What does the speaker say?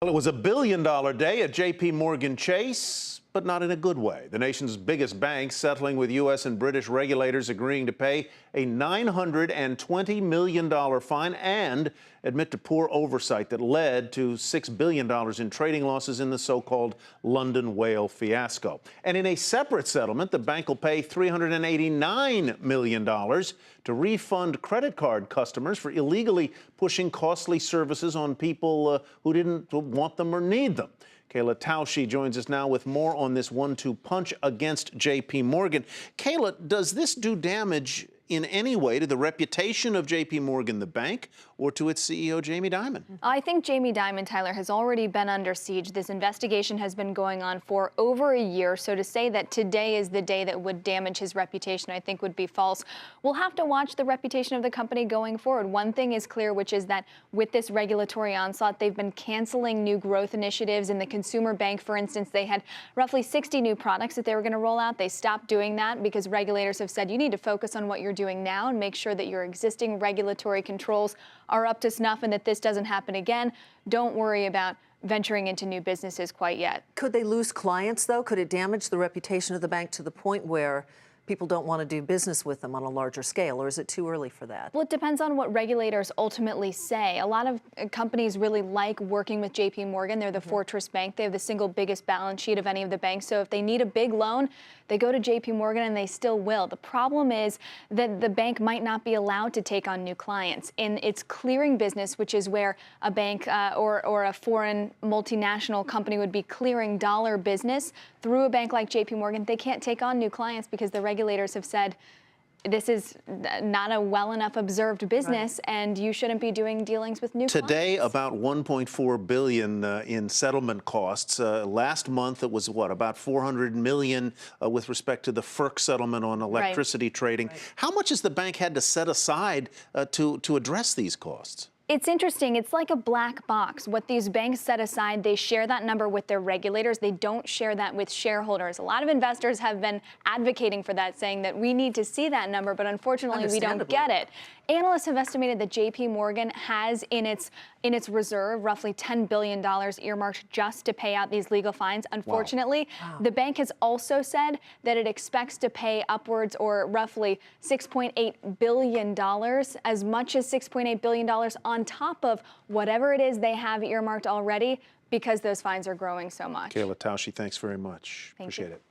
Well, it was $1 billion day at J.P. Morgan Chase, but not in a good way. The nation's biggest bank settling with U.S. and British regulators agreeing to pay a $920 million fine and admit to poor oversight that led to $6 billion in trading losses in the so-called London whale fiasco. And in a separate settlement, the bank will pay $389 million to refund credit card customers for illegally pushing costly services on people who didn't want them or need them. Kayla Tausche joins us now with more on this 1-2 punch against J.P. Morgan. Kayla, does this do damage in any way to the reputation of J.P. Morgan, the bank, or to its CEO, Jamie Dimon? I think Jamie Dimon, Tyler, has already been under siege. This investigation has been going on for over a year, so to say that today is the day that would damage his reputation, I think would be false. We'll have to watch the reputation of the company going forward. One thing is clear, which is that with this regulatory onslaught, they've been canceling new growth initiatives. In the consumer bank, for instance, they had roughly 60 new products that they were going to roll out. They stopped doing that because regulators have said you need to focus on what you're doing now and make sure that your existing regulatory controls are up to snuff and that this doesn't happen again. Don't worry about venturing into new businesses quite yet. Could they lose clients, though? Could it damage the reputation of the bank to the point where people don't want to do business with them on a larger scale, or is it too early for that? Well, it depends on what regulators ultimately say. A lot of companies really like working with J.P. Morgan. They're the fortress bank. They have the single biggest balance sheet of any of the banks. So if they need a big loan, they go to J.P. Morgan and they still will. The problem is that the bank might not be allowed to take on new clients. In its clearing business, which is where a bank or a foreign multinational company would be clearing dollar business through a bank like J.P. Morgan, they can't take on new clients because the regulators have said this is not a well enough observed business, right, and you shouldn't be doing dealings with new Today, clients. about $1.4 billion in settlement costs. Last month, it was what, about $400 million with respect to the FERC settlement on electricity trading. Right. How much has the bank had to set aside to address these costs? It's interesting. It's like a black box. What these banks set aside, they share that number with their regulators. They don't share that with shareholders. A lot of investors have been advocating for that, saying that we need to see that number, but unfortunately we don't get it. Analysts have estimated that J.P. Morgan has in its reserve roughly $10 billion earmarked just to pay out these legal fines. Unfortunately, wow. The bank has also said that it expects to pay upwards or roughly $6.8 billion, as much as $6.8 billion on top of whatever it is they have earmarked already, because those fines are growing so much. Kayla Tausche, thanks very much. Appreciate it.